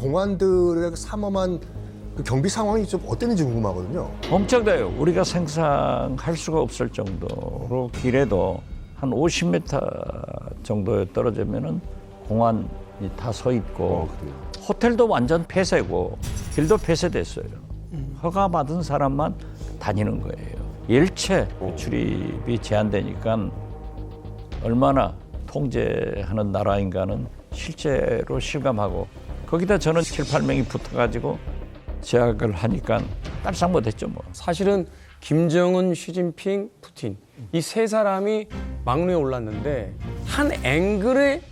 공안들의 삼엄한 그 경비 상황이 좀 어땠는지 궁금하거든요. 엄청나요. 우리가 상상할 수가 없을 정도로 길에도 한 50m 정도에 떨어지면은 공안이 다 서 있고 호텔도 완전 폐쇄고 길도 폐쇄됐어요. 허가 받은 사람만 다니는 거예요. 일체 출입이 제한되니까 얼마나 통제하는 나라인가는 실제로 실감하고 거기다 저는 7, 8명이 붙어가지고 제약을 하니까 딸상 못했죠 뭐. 사실은 김정은, 시진핑, 푸틴 이 세 사람이 막루에 올랐는데 한 앵글에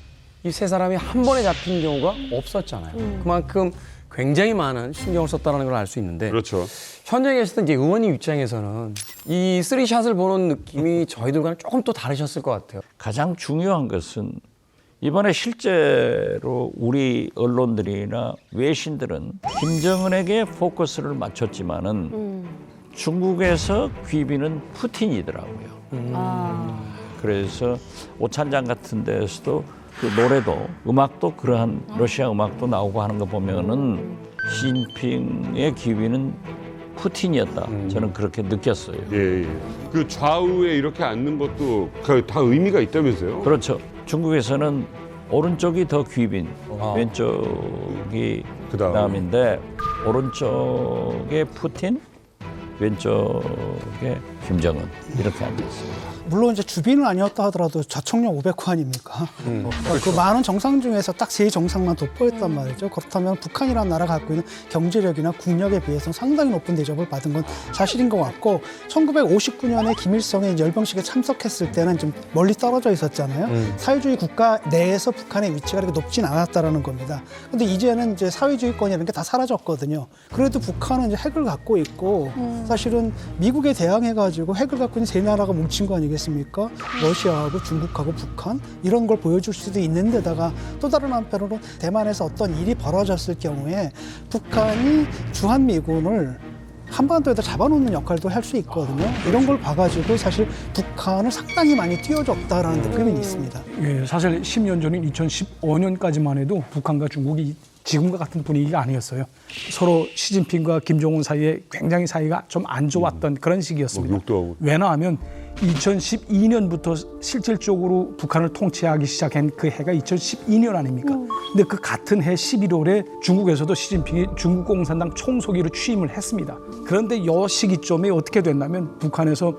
이 세 사람이 한 번에 잡힌 경우가 없었잖아요. 그만큼 굉장히 많은 신경을 썼다는 걸 알 수 있는데 그렇죠. 현장에 계셨던 이제 의원님 입장에서는 이 쓰리샷을 보는 느낌이 저희들과는 조금 또 다르셨을 것 같아요. 가장 중요한 것은 이번에 실제로 우리 언론들이나 외신들은 김정은에게 포커스를 맞췄지만은 중국에서 귀비는 푸틴이더라고요. 그래서 오찬장 같은 데서도 그 노래도 음악도 그러한 러시아 음악도 나오고 하는 거 보면은 시진핑의 귀비는 푸틴이었다. 저는 그렇게 느꼈어요. 예, 예. 그 좌우에 이렇게 앉는 것도 다 의미가 있다면서요? 그렇죠. 중국에서는 오른쪽이 더 귀빈, 왼쪽이 그다음인데 오른쪽에 푸틴, 왼쪽에 김정은 이렇게 앉아 있어요. 물론 이제 주빈은 아니었다 하더라도 자총력 500호 아닙니까? 그 많은 정상 중에서 딱 세 정상만 돋보였단 말이죠. 그렇다면 북한이라는 나라가 갖고 있는 경제력이나 국력에 비해서 상당히 높은 대접을 받은 건 사실인 것 같고 1959년에 김일성의 열병식에 참석했을 때는 좀 멀리 떨어져 있었잖아요. 사회주의 국가 내에서 북한의 위치가 그렇게 높진 않았다라는 겁니다. 근데 이제는 이제 사회주의권이라는 게 다 사라졌거든요. 그래도 북한은 이제 핵을 갖고 있고 사실은 미국에 대항해가지고 핵을 갖고 있는 세 나라가 뭉친 거 아니겠습니까? 러시아하고 중국하고 북한 이런 걸 보여줄 수도 있는 데다가 또 다른 한편으로 대만에서 어떤 일이 벌어졌을 경우에 북한이 주한미군을 한반도에다 잡아놓는 역할도 할 수 있거든요. 이런 걸 봐가지고 사실 북한을 상당히 많이 띄워줬다라는 느낌이 있습니다. 예, 사실 10년 전인 2015년까지만 해도 북한과 중국이 지금과 같은 분위기가 아니었어요. 서로 시진핑과 김정은 사이에 굉장히 사이가 좀 안 좋았던 그런 시기였습니다. 욕도 하고. 왜냐하면 2012년부터 실질적으로 북한을 통치하기 시작한 그 해가 2012년 아닙니까? 근데 그 같은 해 11월에 중국에서도 시진핑이 중국 공산당 총서기로 취임을 했습니다. 그런데 이 시기점에 어떻게 됐냐면 북한에서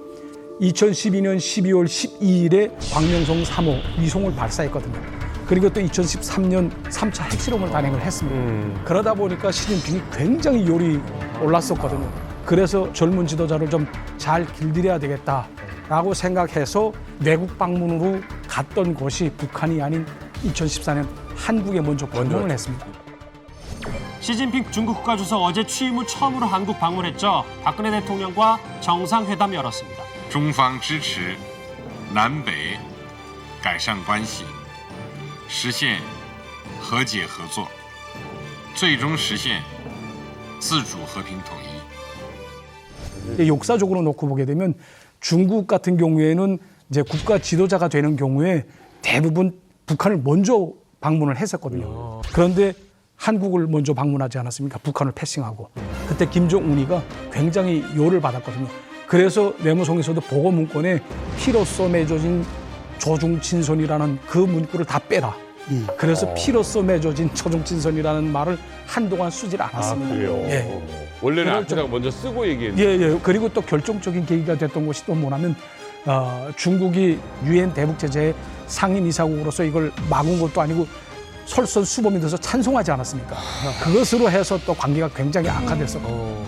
2012년 12월 12일에 광명성 3호 위성을 발사했거든요. 그리고 또 2013년 3차 핵실험을 단행을 했습니다. 그러다 보니까 시진핑이 굉장히 열이 올랐었거든요. 그래서 젊은 지도자를 좀 잘 길들여야 되겠다라고 생각해서 외국 방문으로 갔던 곳이 북한이 아닌 2014년 한국에 먼저 방문을 했습니다. 시진핑 중국 국가주석 어제 취임 후 처음으로 한국 방문했죠. 박근혜 대통령과 정상회담 열었습니다. 中方支持南北改善关系，实现和解合作，最终实现自主和平统一。 역사적으로 놓고 보게 되면 중국 같은 경우에는 이제 국가 지도자가 되는 경우에 대부분 북한을 먼저 방문을 했었거든요. 그런데 한국을 먼저 방문하지 않았습니까? 북한을 패싱하고. 그때 김정은이가 굉장히 요를 받았거든요. 그래서 외무성에서도 보고 문건에 피로써 맺어진 조중친선이라는 그 문구를 다 빼라. 그래서 피로써 맺어진 조중친선이라는 말을 한동안 쓰질 않았습니다. 그래요? 예. 원래는 그걸 앞에다가 먼저 쓰고 얘기했는데. 예. 그리고 또 결정적인 계기가 됐던 것이 또 뭐냐면 중국이 유엔 대북 제재의 상임이사국으로서 이걸 막은 것도 아니고 설선수범이 돼서 찬송하지 않았습니까? 그것으로 해서 또 관계가 굉장히 악화됐었거든요.